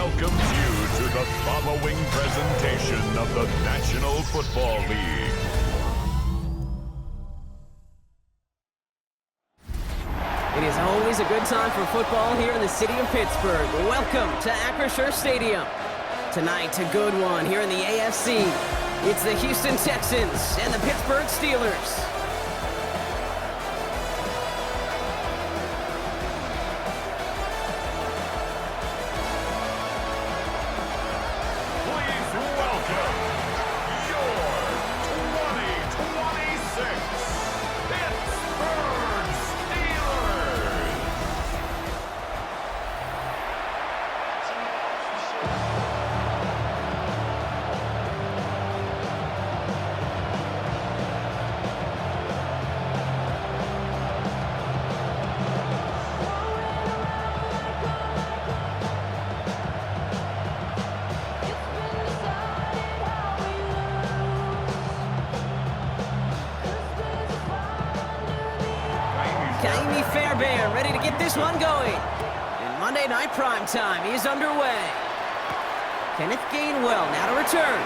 welcomes you to the following presentation of the National Football League. It is always a good time for football here in the city of Pittsburgh. Welcome to Acrisure Stadium. Tonight, a good one here in the AFC. It's the Houston Texans and the Pittsburgh Steelers. Fairbairn ready to get this one going. And Monday Night Primetime is underway. Kenneth Gainwell now to return.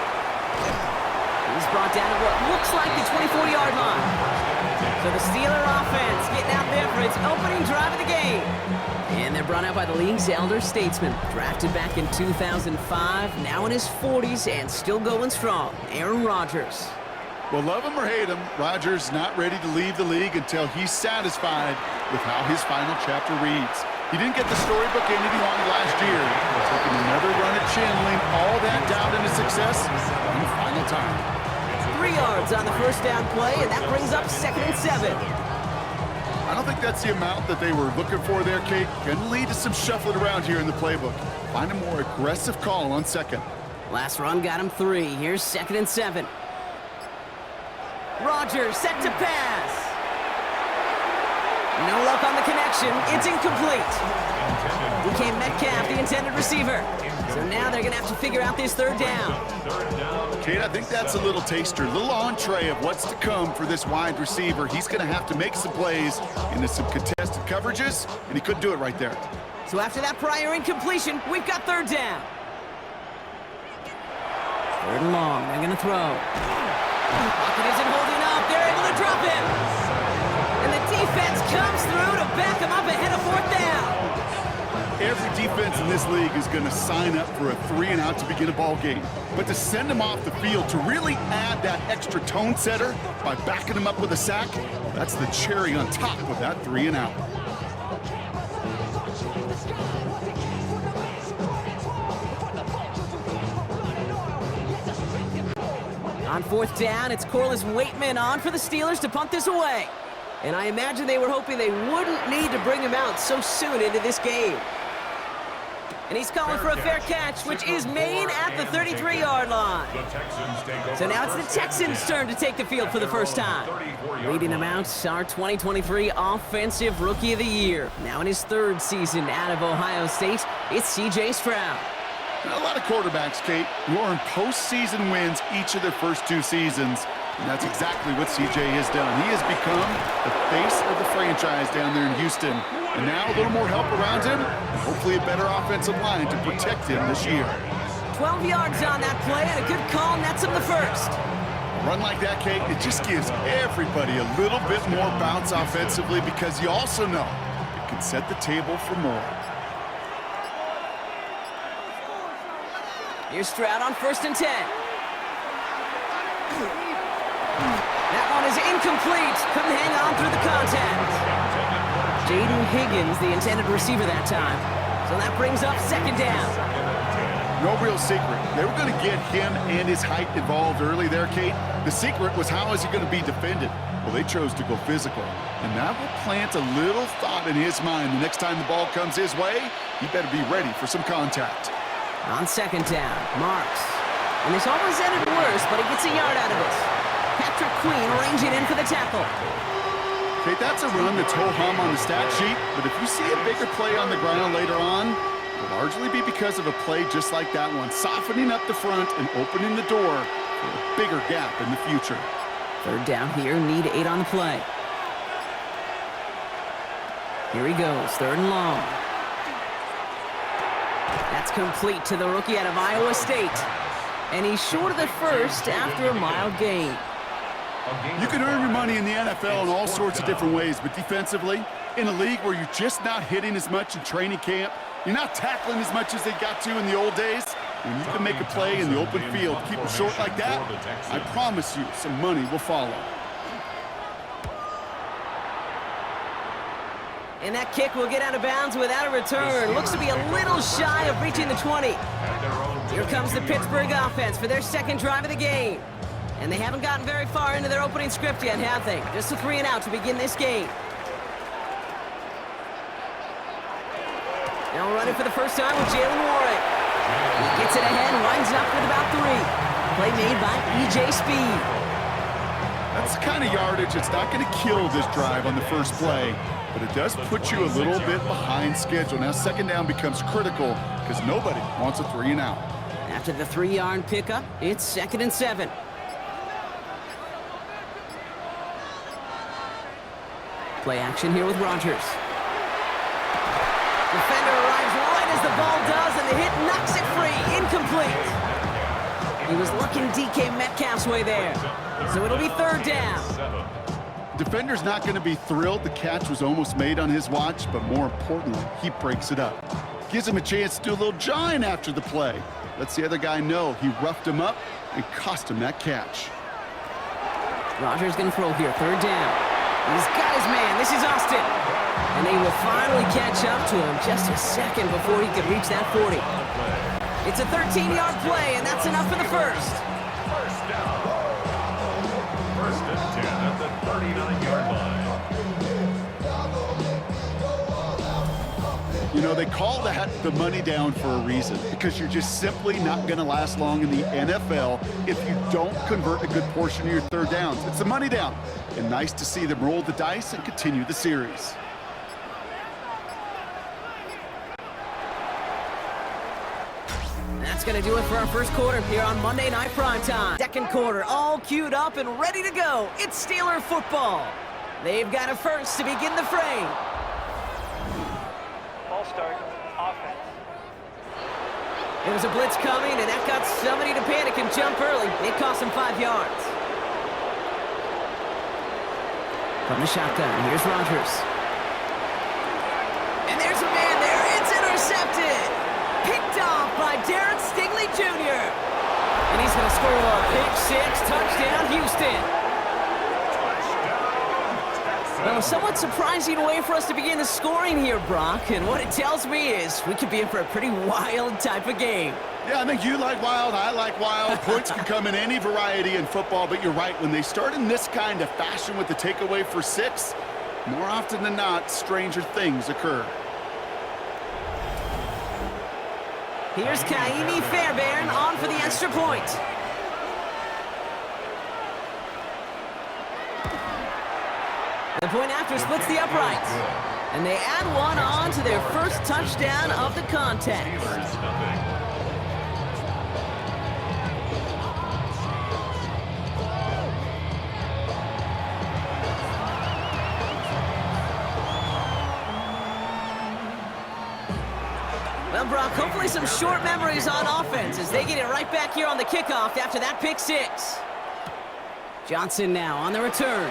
He's brought down at what looks like the 24-yard line. So the Steeler offense getting out there for its opening drive of the game. And they're brought out by the league's elder statesman. Drafted back in 2005, now in his 40s and still going strong. Aaron Rodgers. Well, love him or hate him, Rodgers not ready to leave the league until he's satisfied with how his final chapter reads. He didn't get the storybook ending he wanted last year. Taking another run at channeling all that doubt into success one final time. 3 yards on the first down play, and that brings up 2nd and 7. I don't think that's the amount that they were looking for there, Kate. Going to lead to some shuffling around here in the playbook. Find a more aggressive call on second. Last run got him 3. Here's 2nd and 7. Rodgers set to pass. No luck on the connection. It's incomplete. DK Metcalf, the intended receiver. So now they're going to have to figure out this 3rd down. Kate, I think that's a little taster, a little entree of what's to come for this wide receiver. He's going to have to make some plays into some contested coverages, and he couldn't do it right there. So after that prior incompletion, we've got 3rd down. 3rd and long. They're going to throw. Pocket isn't holding up. They're able to drop him. And the defense comes through to back him up ahead of 4th down. Every defense in this league is going to sign up for a 3-and-out to begin a ball game. But to send him off the field, to really add that extra tone setter by backing him up with a sack, that's the cherry on top of that 3-and-out. On 4th down, it's Corliss Waitman on for the Steelers to punt this away. And I imagine they were hoping they wouldn't need to bring him out so soon into this game. And he's calling for a fair catch, which is made at the 33-yard line. So now it's the Texans' turn to take the field for the first time. Leading them out, our 2023 Offensive Rookie of the Year. Now in his 3rd season out of Ohio State, it's C.J. Stroud. A lot of quarterbacks, Kate, who earn postseason wins each of their first 2 seasons. And that's exactly what CJ has done. He has become the face of the franchise down there in Houston. And now a little more help around him, and hopefully a better offensive line to protect him this year. 12 yards on that play, and a good call nets him the first. A run like that, Kate, it just gives everybody a little bit more bounce offensively because you also know it can set the table for more. Here's Stroud on 1st and 10. That one is incomplete. Couldn't hang on through the contact. Jaden Higgins, the intended receiver that time. So that brings up 2nd down. No real secret. They were going to get him and his height involved early there, Kate. The secret was how is he going to be defended? Well, they chose to go physical. And that will plant a little thought in his mind. The next time the ball comes his way, he better be ready for some contact. On 2nd down, Marks. And this almost ended worse, but he gets a yard out of it. Patrick Queen ranging in for the tackle. Okay, that's a run that's ho-hum on the stat sheet, but if you see a bigger play on the ground later on, it'll largely be because of a play just like that one, softening up the front and opening the door for a bigger gap in the future. 3rd down here, need 8 on the play. Here he goes, 3rd and long. That's complete to the rookie out of Iowa State. And he's short of the first after a mild gain. You can earn your money in the NFL in all sorts of different ways, but defensively, in a league where you're just not hitting as much in training camp, you're not tackling as much as they got to in the old days, when you can make a play in the open field, keep them short like that, I promise you some money will follow. And that kick will get out of bounds without a return. Looks to be a little shy of reaching the 20. Here comes the Pittsburgh offense for their second drive of the game. And they haven't gotten very far into their opening script yet, have they? Just a 3-and-out to begin this game. Now running for the first time with Jalen Warren. He gets it ahead, winds up with about 3. Play made by E.J. Speed. That's the kind of yardage that's not going to kill this drive on the first play, but it does put you a little bit behind schedule. Now second down becomes critical because nobody wants a 3-and-out. After the 3-yard pickup, it's 2nd and 7. Play action here with Rodgers. Defender arrives right as the ball does, and the hit knocks it free. Incomplete. He was looking DK Metcalf's way there. So it'll be 3rd down. Defender's not going to be thrilled the catch was almost made on his watch, but more importantly, he breaks it up. Gives him a chance to do a little jawing after the play. Lets the other guy know he roughed him up and cost him that catch. Rodgers going to throw here, 3rd down. He's got his man. This is Austin. And they will finally catch up to him just a second before he could reach that 40. It's a 13-yard play, and that's enough for the first. First down. 1st and 10 at the 39-yard line. You know, they call that the money down for a reason, because you're just simply not going to last long in the NFL if you don't convert a good portion of your 3rd downs. It's the money down. And nice to see them roll the dice and continue the series. That's going to do it for our first quarter here on Monday Night Primetime. Second quarter, all queued up and ready to go. It's Steeler football. They've got a first to begin the frame. Ball start, offense. There was a blitz coming, and that got somebody to panic and jump early. It cost him 5 yards. From the shotgun, here's Rodgers. And there's a man there. It's intercepted. Picked off by Darren Stingley Jr. And he's going to score. Pick 6, touchdown, Houston. Well, a somewhat surprising way for us to begin the scoring here, Brock. And what it tells me is we could be in for a pretty wild type of game. Yeah, I think you like wild, I like wild. Points can come in any variety in football, but you're right. When they start in this kind of fashion with the takeaway for 6, more often than not, stranger things occur. Here's Kaimi Fairbairn on for the extra point. The point after splits the upright. And they add one on to their first touchdown of the contest. Well, Brock, hopefully some short memories on offense as they get it right back here on the kickoff after that pick 6. Johnson now on the return.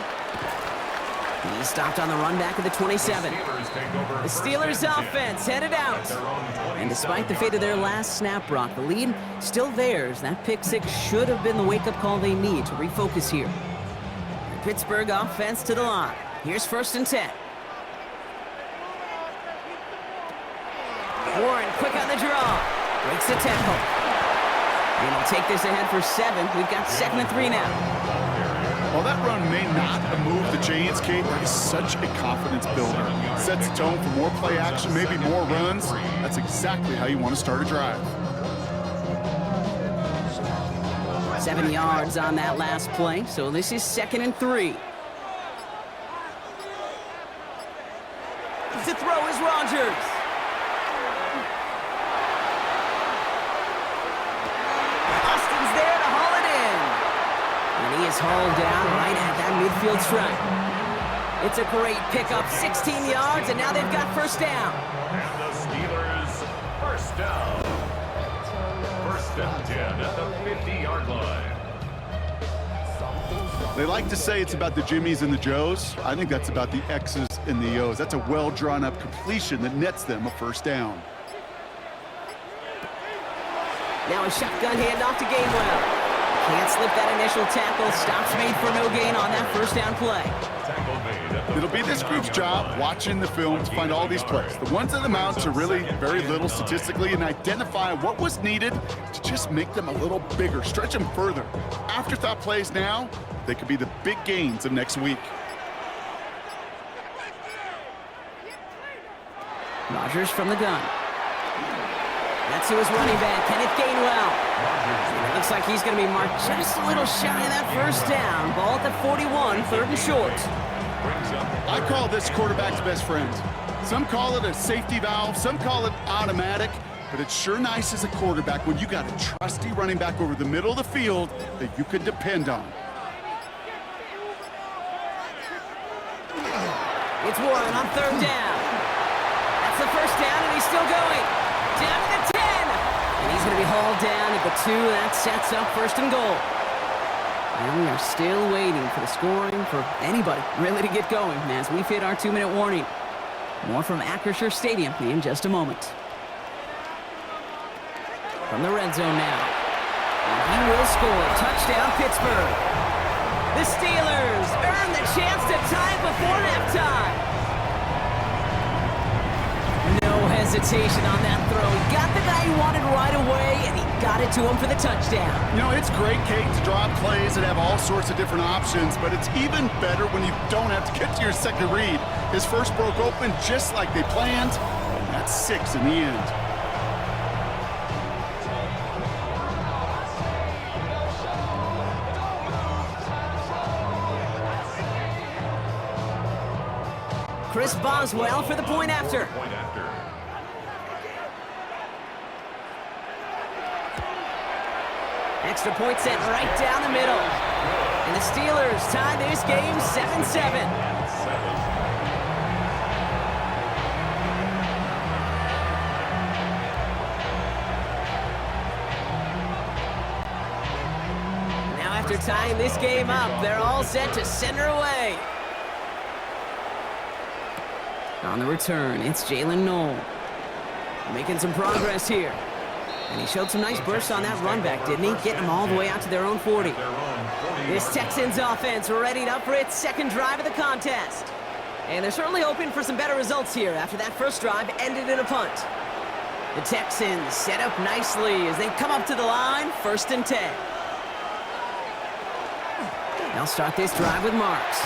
He stopped on the run back of the 27. The Steelers offense headed out. And despite the fate of their last snap, Brock, the lead still theirs. That pick 6 should have been the wake-up call they need to refocus here. The Pittsburgh offense to the line. Here's 1st and 10. Warren quick on the draw. Breaks the tempo. And he'll take this ahead for 7. We've got 2nd and 3 now. While that run may not have moved the chains, Kate, that is such a confidence builder. Sets the tone for more play action, maybe more runs. That's exactly how you want to start a drive. 7 yards on that last play, so this is 2nd and 3. To throw is Rodgers. Austin's there to haul it in. And he is hauled down right at that midfield stripe. It's a great pickup, 16 yards, and now they've got 1st down. And the Steelers' 1st First down. First and 10 at the 50-yard line. They like to say it's about the Jimmies and the Joes. I think that's about the X's and the O's. That's a well-drawn-up completion that nets them a first down. Now a shotgun handoff to Gainwell. Can't slip that initial tackle. Stops made for no gain on that first down play. It'll be this group's job watching the film to find all these plays. The ones that amount to really very little statistically and identify what was needed to just make them a little bigger, stretch them further. Afterthought plays now, they could be the big gains of next week. Rodgers from the gun. That's who his running back, Kenneth Gainwell. It looks like he's going to be marked just a little shy of that first down. Ball at the 41, third and short. I call this quarterback's best friend. Some call it a safety valve, some call it automatic, but it's sure nice as a quarterback when you got a trusty running back over the middle of the field that you can depend on. It's Warren on third down. That's the first down, and he's still going. Down to the 10. And he's going to be hauled down at the 2. That sets up first and goal. And we are still waiting for the scoring for anybody really to get going as we've hit our 2-minute warning. More from Acrisure Stadium in just a moment. From the red zone now. And he will score. Touchdown, Pittsburgh. The Steelers earn the chance to tie it before halftime. No hesitation on that throw. He got the guy he wanted right away, and he got it to him for the touchdown. You know, it's great, Kate, to draw up plays that have all sorts of different options, but it's even better when you don't have to get to your second read. His first broke open just like they planned, and that's 6 in the end. Chris Boswell for the point after. Extra point set right down the middle. And the Steelers tie this game 7-7. Now after tying this game up, they're all set to send her away. On the return, it's Jalen Knoll. Making some progress here. And he showed some nice bursts on that run back, didn't he? Getting them all the way out to their own 40. This Texans offense readied up for its second drive of the contest. And they're certainly hoping for some better results here after that first drive ended in a punt. The Texans set up nicely as they come up to the line, 1st and 10. They'll start this drive with Marks.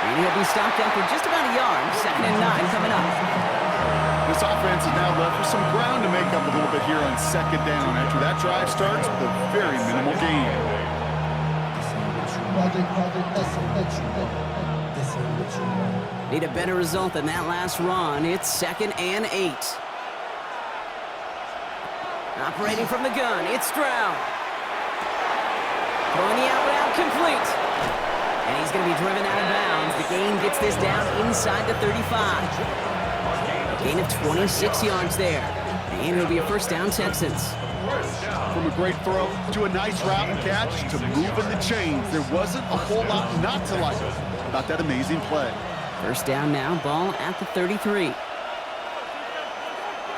And he'll be stopped after just about a yard. 2nd and 9 coming up. This offense is now left with some ground to make up a little bit here on 2nd down after that drive starts with a very minimal gain. Need a better result than that last run. It's 2nd and 8. Operating from the gun, it's Stroud. Throwing the out route complete. And he's going to be driven out of bounds. The gain gets this down inside the 35. A gain of 26 yards there. And it'll be a first down, Texans. From a great throw to a nice route and catch to moving the chains, there wasn't a whole lot not to like about that amazing play. First down now, ball at the 33.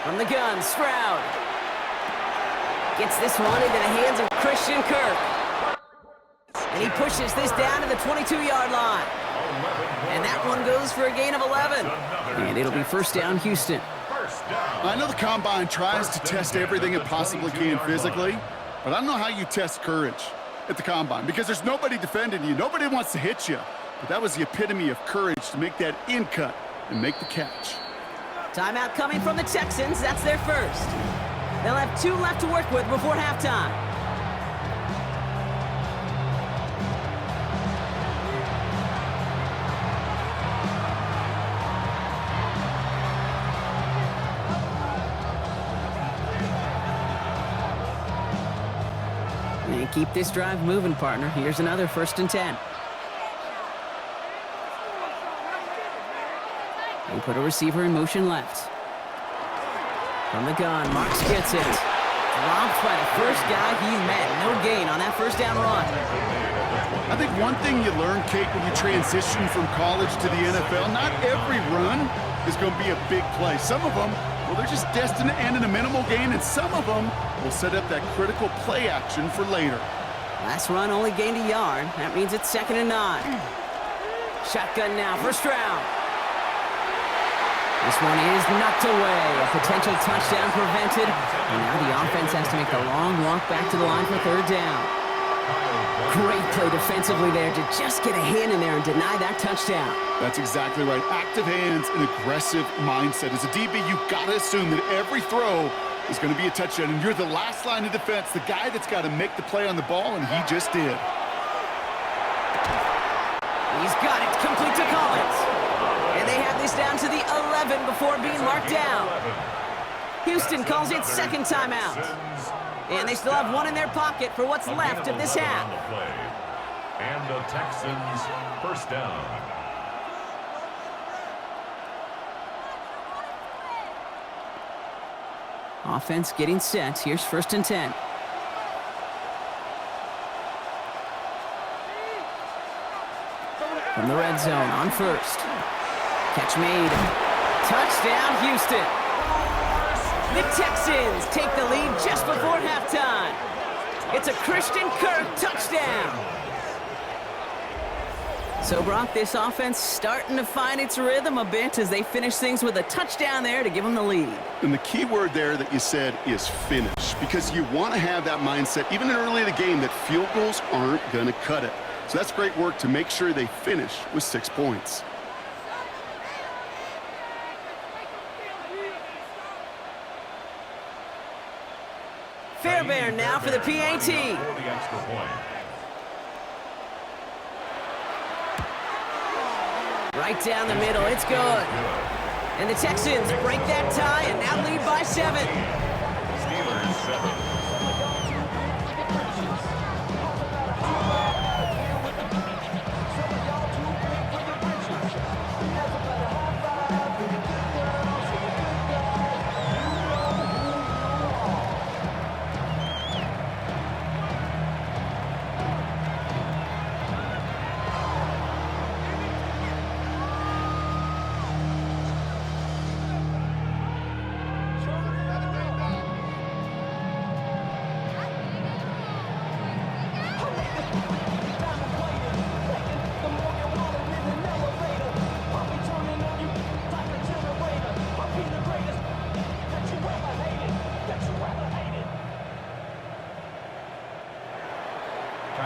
From the gun, Stroud. Gets this one into the hands of Christian Kirk. And he pushes this down to the 22-yard line. And that one goes for a gain of 11. And it'll be first down, Houston. I know the Combine tries to test everything it possibly can physically, but I don't know how you test courage at the Combine because there's nobody defending you. Nobody wants to hit you. But that was the epitome of courage to make that in cut and make the catch. Timeout coming from the Texans. That's their first. They'll have 2 left to work with before halftime. And keep this drive moving, partner. Here's another 1st and 10. And put a receiver in motion left. From the gun, Marks gets it. Dropped by the first guy he met. No gain on that first down run. I think one thing you learn, Kate, when you transition from college to the NFL, not every run is going to be a big play. Some of them, well, they're just destined to end in a minimal gain, and some of them will set up that critical play action for later. Last run only gained a yard. That means it's 2nd and 9. Shotgun now, first round. This one is knocked away. A potential touchdown prevented. And now the offense has to make the long walk back to the line for 3rd down. Great play defensively there to just get a hand in there and deny that touchdown. That's exactly right. Active hands and aggressive mindset. As a DB, you've got to assume that every throw is going to be a touchdown. And you're the last line of defense, the guy that's got to make the play on the ball, and he just did. He's got it. Complete to Collins. And they have this down to the 11 before being marked down. Houston calls it 2nd timeout. And they still have one in their pocket for what's left of this half. And the Texans first down. Offense getting set. Here's 1st and 10. From the red zone on 1st. Catch made. Touchdown, Houston. The Texans take the lead just before halftime. It's a Christian Kirk touchdown. So, Brock, this offense starting to find its rhythm a bit as they finish things with a touchdown there to give them the lead. And the key word there that you said is finish, because you want to have that mindset, even early in the game, that field goals aren't going to cut it. So that's great work to make sure they finish with 6 points. Fairbairn now for the PAT. Right down the middle, it's good. And the Texans break that tie and now lead by 7. Steelers 7.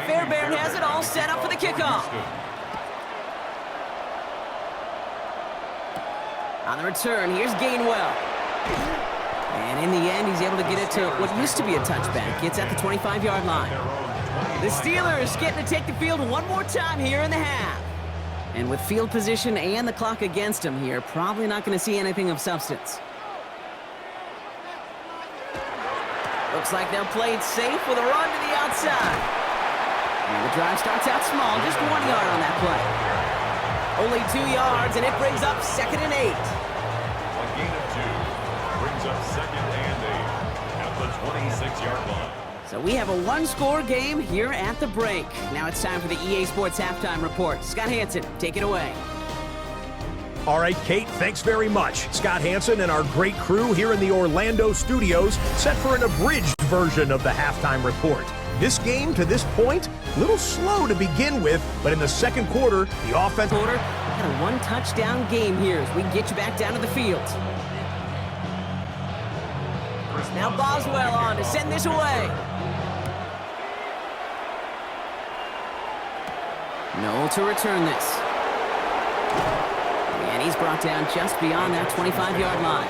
Fairbairn has it all set up for the kickoff. On the return, here's Gainwell. And in the end, he's able to get it to what used to be a touchback. It's at the 25-yard line. The Steelers getting to take the field one more time here in the half. And with field position and the clock against them here, probably not going to see anything of substance. Looks like they'll play it safe with a run to the outside. And the drive starts out small, just 1 yard on that play. Only 2 yards, and it brings up 2nd and 8. A gain of 2 brings up 2nd and 8 at the 26-yard line. So we have a one-score game here at the break. Now it's time for the EA Sports Halftime Report. Scott Hansen, take it away. All right, Kate, thanks very much. Scott Hansen and our great crew here in the Orlando studios set for an abridged version of the Halftime Report. This game, to this point, a little slow to begin with, but in the second quarter, the offense... Had a one-touchdown game here as we get you back down to the field. Now Boswell on to send this away. Noel to return this. And he's brought down just beyond that 25-yard line.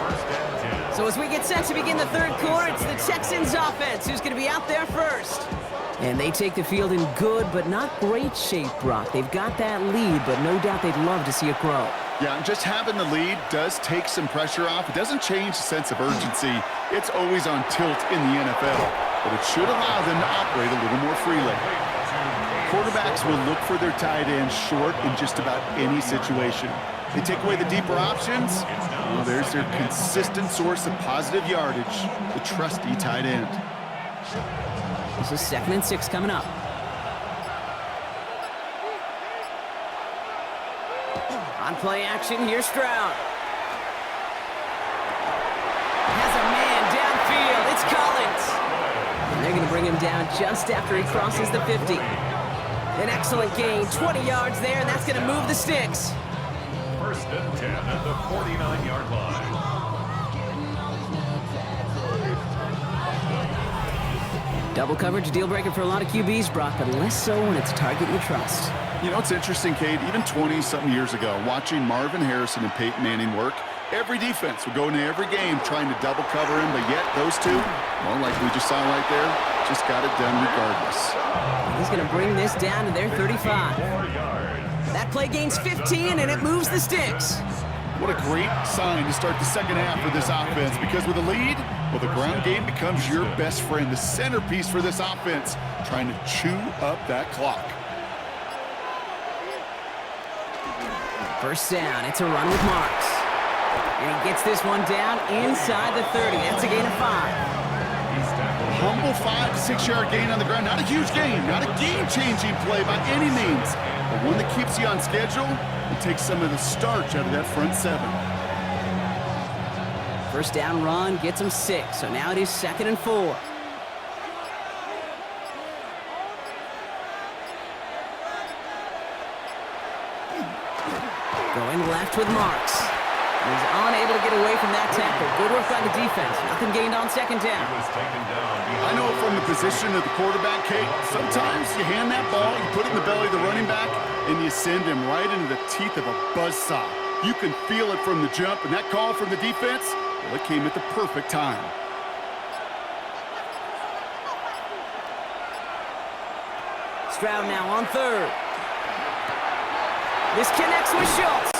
So as we get set to begin the third quarter, it's the Texans offense who's going to be out there first. And they take the field in good but not great shape, Brock. They've got that lead, but no doubt they'd love to see it grow. Yeah, and just having the lead does take some pressure off. It doesn't change the sense of urgency. It's always on tilt in the NFL, but it should allow them to operate a little more freely. Quarterbacks will look for their tight end short in just about any situation. They take away the deeper options. Well, there's their consistent source of positive yardage, the trusty tight end. This is 2nd and 6 coming up. On play action, here's Stroud. Has a man downfield. It's Collins. And they're going to bring him down just after he crosses the 50. An excellent gain, 20 yards there, and that's going to move the sticks. 1st and 10 at the 49-yard line. Double coverage, deal breaker for a lot of QBs, Brock, but less so when it's a target you trust. You know, it's interesting, Cade, even 20-something years ago, watching Marvin Harrison and Peyton Manning work, every defense would go into every game trying to double cover him, but yet those two, well, like we just saw right there, just got it done regardless. He's going to bring this down to their 35. That play gains 15, and it moves the sticks. What a great sign to start the second half for this offense, because with a lead, well, the ground game becomes your best friend, the centerpiece for this offense, trying to chew up that clock. First down, it's a run with Marks. And he gets this one down inside the 30. That's a gain of 5. Humble 5 to 6 yard gain on the ground. Not a huge gain, not a game-changing play by any means, but one that keeps you on schedule and takes some of the starch out of that front 7. First down run gets him 6, so now it is 2nd and 4. Going left with Marks. He's unable to get away from that tackle. Good work by the defense. Nothing gained on 2nd down. I know from the position of the quarterback, Kate, sometimes you hand that ball, you put it in the belly of the running back, and you send him right into the teeth of a buzzsaw. You can feel it from the jump, and that call from the defense, well, it came at the perfect time. Stroud now on 3rd. This connects with Schultz.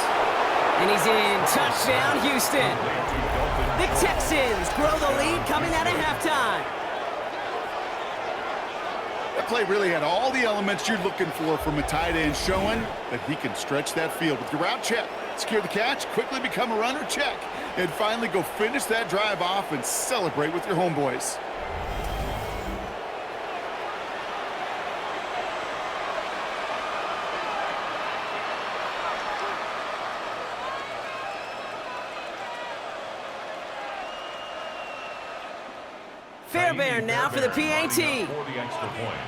And he's in. Touchdown, Houston. The Texans grow the lead coming out of halftime. That play really had all the elements you're looking for from a tight end, showing that he can stretch that field with your route check, secure the catch, quickly become a runner check, and finally go finish that drive off and celebrate with your homeboys. Fairbairn now for the PAT. For the extra point.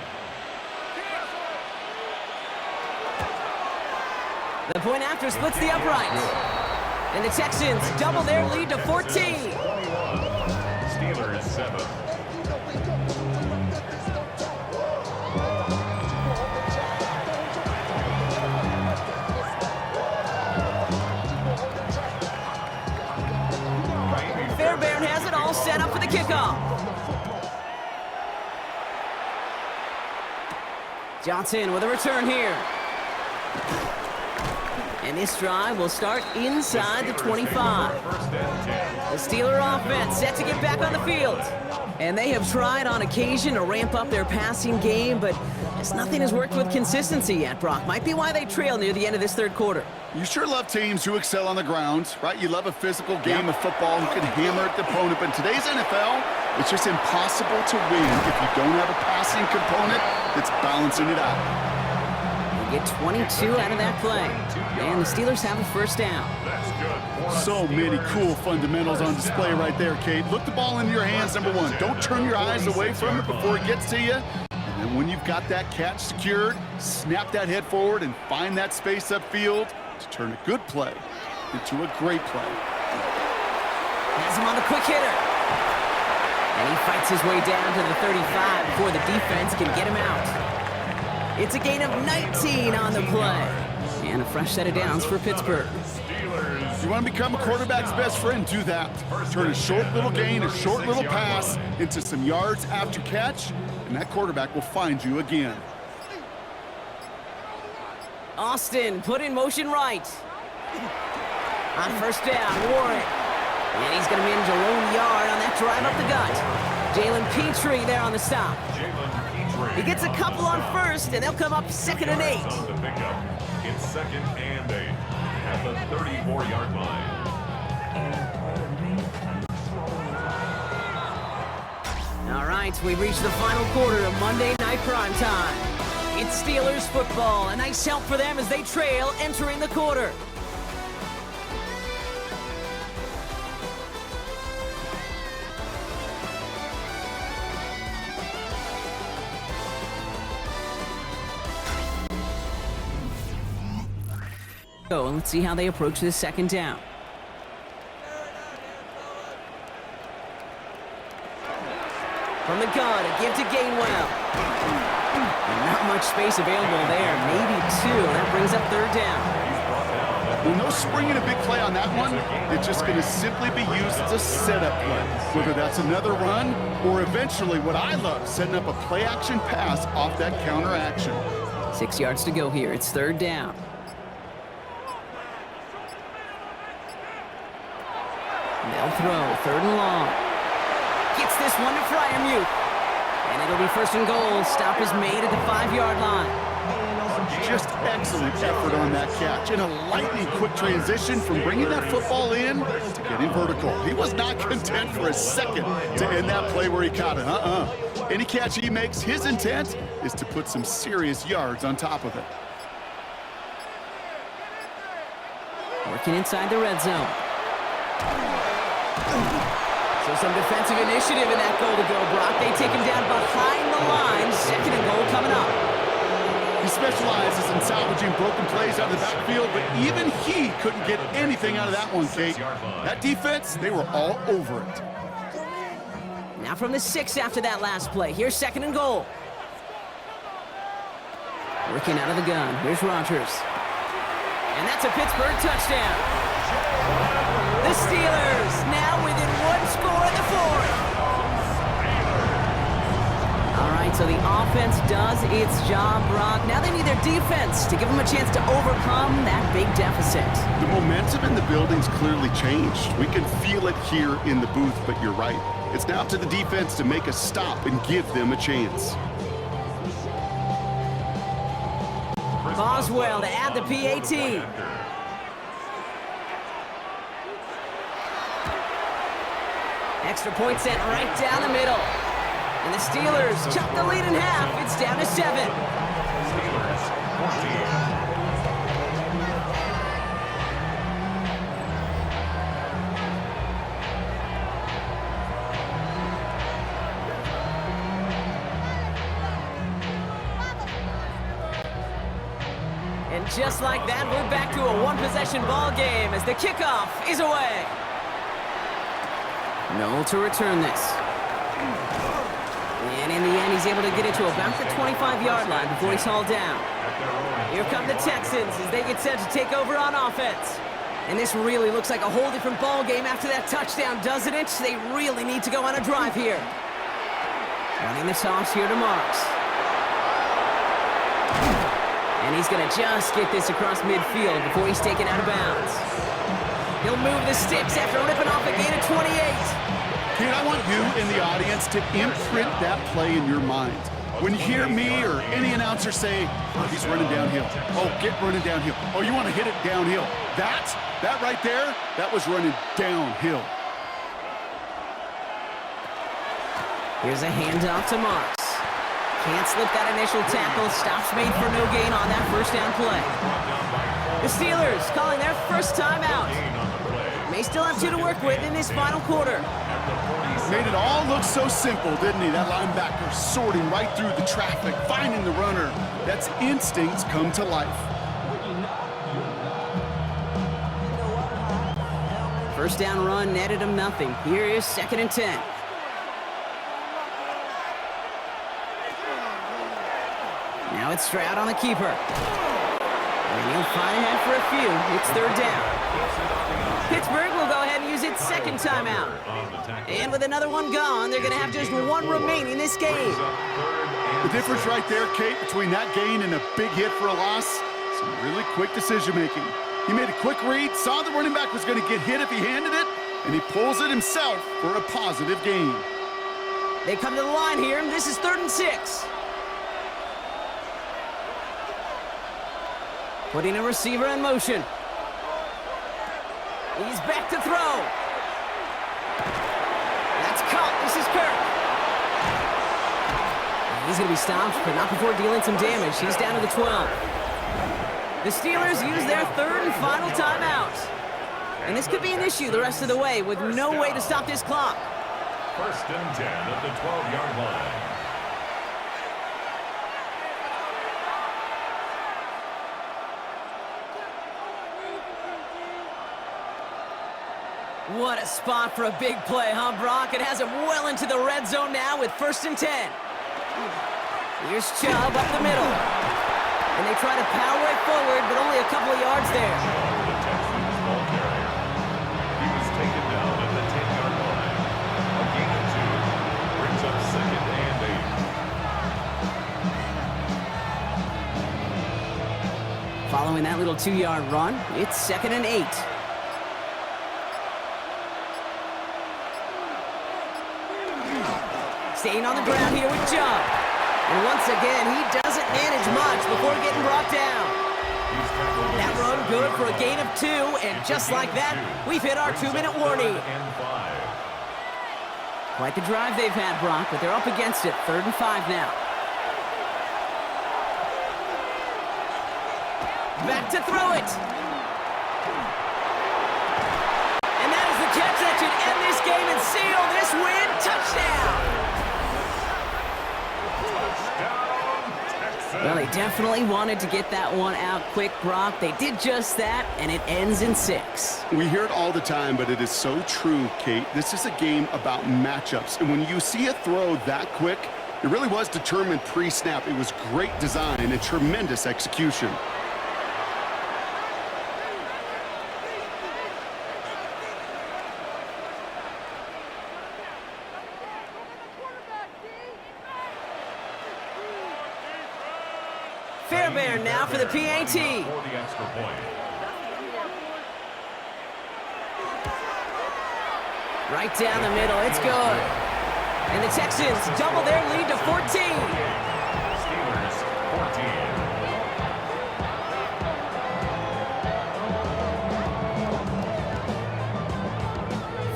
The point after splits the uprights. And the Texans double their lead to 14. 21. Steelers 7. Fairbairn has it all set up for the kickoff. Johnson with a return here. And this drive will start inside the 25. The Steeler offense set to get back on the field. And they have tried on occasion to ramp up their passing game, but just nothing has worked with consistency yet, Brock. Might be why they trail near the end of this 3rd quarter. You sure love teams who excel on the ground, right? You love a physical game of football who can hammer at the opponent. But in today's NFL, it's just impossible to win if you don't have a passing component that's balancing it out. They get 22 out of that play. And the Steelers have a first down. So many cool fundamentals on display right there, Kate. Look the ball into your hands, number 1. Don't turn your eyes away from it before it gets to you. And then when you've got that catch secured, snap that head forward and find that space upfield to turn a good play into a great play. Has him on the quick hitter. And he fights his way down to the 35 before the defense can get him out. It's a gain of 19 on the play. And a fresh set of downs for Pittsburgh. You want to become a quarterback's best friend, do that. Turn a short little gain, a short little pass into some yards after catch, and that quarterback will find you again. Austin put in motion right. On first down, Warren. And he's going to manage a lone yard on that drive up the gut. Jalen Petrie there on the stop. He gets a couple on first, and they'll come up 2nd and 8. It's 2nd and 8. at the 34-yard line. All right, we've reached the final quarter of Monday Night Primetime. It's Steelers football. A nice help for them as they trail entering the quarter. So let's see how they approach this second down. From the gun, a give to Gainwell. Not much space available there. Maybe two. That brings up third down. Well, no springing a big play on that one. It's just going to simply be used as a setup play. Whether that's another run or eventually what I love, setting up a play-action pass off that counter action. 6 yards to go here. It's third down. They'll throw. Third and long. Gets this one to Fryermuth. And it'll be first and goal. Stop is made at the 5-yard line. Just excellent effort on that catch. And a lightning quick transition from bringing that football in to getting vertical. He was not content for a second to end that play where he caught it. Any catch he makes, his intent is to put some serious yards on top of it. Working inside the red zone. So some defensive initiative in that goal to go, Brock. They take him down behind the line. Second and goal coming up. He specializes in salvaging broken plays out of the backfield, but even he couldn't get anything out of that one, Kate. That defense, they were all over it. Now from the 6 after that last play. Here's second and goal. Working out of the gun. Here's Rodgers. And that's a Pittsburgh touchdown. The Steelers now within one score in the fourth. All right, so the offense does its job, Brock. Now they need their defense to give them a chance to overcome that big deficit. The momentum in the building's clearly changed. We can feel it here in the booth, but you're right. It's now up to the defense to make a stop and give them a chance. Boswell to add the PAT. Extra point sent right down the middle. And the Steelers chop the lead in half. It's down to 7. And just like that, we're back to a one-possession ball game as the kickoff is away. Noel to return this. And in the end, he's able to get it to about the 25-yard line before he's hauled down. Here come the Texans as they get set to take over on offense. And this really looks like a whole different ball game after that touchdown, doesn't it? They really need to go on a drive here. Running the toss here to Marks. And he's going to just get this across midfield before he's taken out of bounds. He'll move the sticks after ripping off a gain of 28. Kid, I want you in the audience to imprint that play in your mind. When you hear me or any announcer say, oh, he's running downhill. Oh, get running downhill. Oh, you want to hit it downhill. That right there, that was running downhill. Here's a handoff to Marks. Can't slip that initial tackle. Stops made for no gain on that first down play. The Steelers calling their first timeout. May still have 2 to work with in this final quarter. Made it all look so simple, didn't he? That linebacker sorting right through the traffic, finding the runner. That's instincts come to life. First down run netted him nothing. Here is 2nd and 10. Now it's Stroud on the keeper. And he'll find ahead for a few. It's 3rd down. Pittsburgh will go ahead and use its second timeout. And with another one gone, they're going to have just 1 remaining this game. The difference right there, Kate, between that gain and a big hit for a loss, some really quick decision-making. He made a quick read, saw the running back was going to get hit if he handed it, and he pulls it himself for a positive gain. They come to the line here, and this is 3rd and 6. Putting a receiver in motion. He's back to throw. That's caught. This is Kirk. He's going to be stopped, but not before dealing some damage. He's down to the 12. The Steelers use their third and final timeout. And this could be an issue the rest of the way with no way to stop this clock. First and 10 at the 12-yard line. What a spot for a big play, huh, Brock? It has him well into the red zone now with first and 10. Here's Chubb up the middle. And they try to power it forward, but only a couple of yards there. The Texans ball carrier. He was taken down at the 10-yard line. A gain of 2 brings up second and 8. Following that little 2-yard run, it's second and 8. Staying on the ground here with Chubb. And once again, he doesn't manage much before getting brought down. That run good for a gain of 2, and just like that, we've hit our 2-minute warning. Quite the drive they've had, Brock, but they're up against it. 3rd and 5 now. Back to throw it. And that is the catch that should end this game and seal this win. Touchdown! Well, they definitely wanted to get that one out quick, Brock. They did just that, and it ends in 6. We hear it all the time, but it is so true, Kate. This is a game about matchups. And when you see a throw that quick, it really was determined pre-snap. It was great design and tremendous execution. Fairbairn now for the PAT. For the extra point. Right down the middle, it's good. And the Texans double their lead to 14. Steelers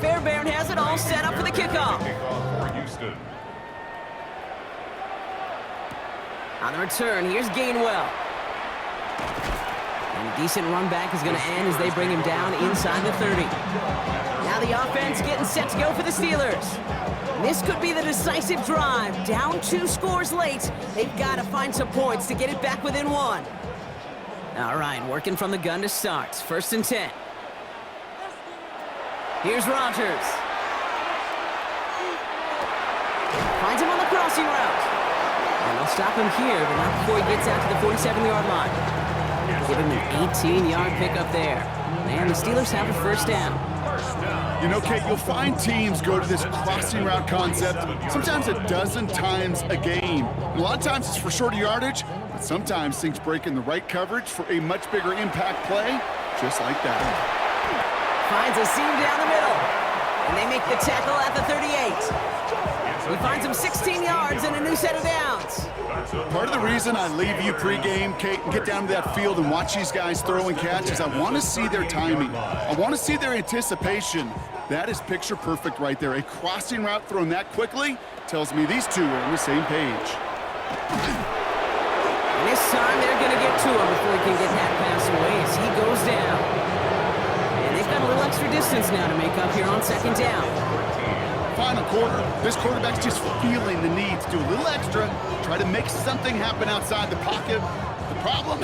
14. Fairbairn has it all set up for the kickoff. Kickoff for Houston. On the return, here's Gainwell. And a decent run back is going to end as they bring him down inside the 30. Now the offense getting set to go for the Steelers. This could be the decisive drive. Down 2 scores late. They've got to find some points to get it back within 1. All right, working from the gun to start. 1st and 10. Here's Rodgers. Finds him on the crossing route. And they'll stop him here, but not before he gets out to the 47-yard line. Give him an 18-yard pickup there. And the Steelers have a first down. You know, Kate, you'll find teams go to this crossing route concept sometimes a dozen times a game. And a lot of times it's for shorter yardage, but sometimes things break in the right coverage for a much bigger impact play, just like that. Finds a seam down the middle. And they make the tackle at the 38. He finds him 16 yards and a new set of downs. Part of the reason I leave you pregame, Kate, and get down to that field and watch these guys throw and catch is I want to see their timing. I want to see their anticipation. That is picture perfect right there. A crossing route thrown that quickly tells me these two are on the same page. And this time they're going to get to him before he can get that pass away as he goes down. And they've got a little extra distance now to make up here on 2nd down. Final quarter, this quarterback's just feeling the need to do a little extra, try to make something happen outside the pocket. The problem?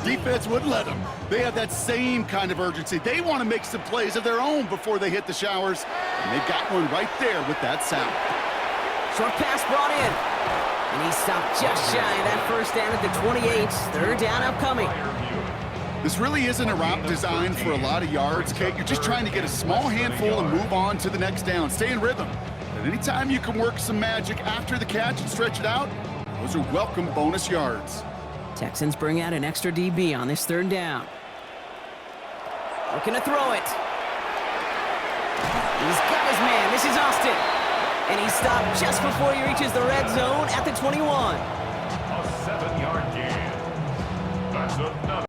Defense wouldn't let them. They have that same kind of urgency. They want to make some plays of their own before they hit the showers, and they got one right there with that sound. Short pass brought in. And he stopped just shy of that first down at the 28. 3rd down upcoming. This really isn't a route designed for a lot of yards, Kate. You're just trying to get a small handful and move on to the next down. Stay in rhythm. And anytime you can work some magic after the catch and stretch it out, those are welcome bonus yards. Texans bring out an extra DB on this 3rd down. Looking to throw it. He's got his man. This is Austin. And he stopped just before he reaches the red zone at the 21. A 7-yard gain. That's another.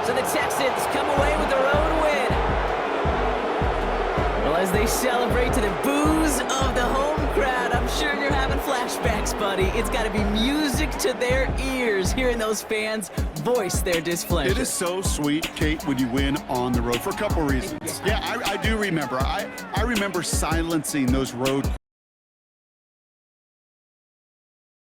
So the Texans come away with the road win. Well, as they celebrate to the boos of the home crowd, I'm sure you're having flashbacks, buddy. It's got to be music to their ears, hearing those fans voice their displeasure. It is so sweet, Kate, when you win on the road for a couple reasons. Yeah, I do remember. I remember silencing those road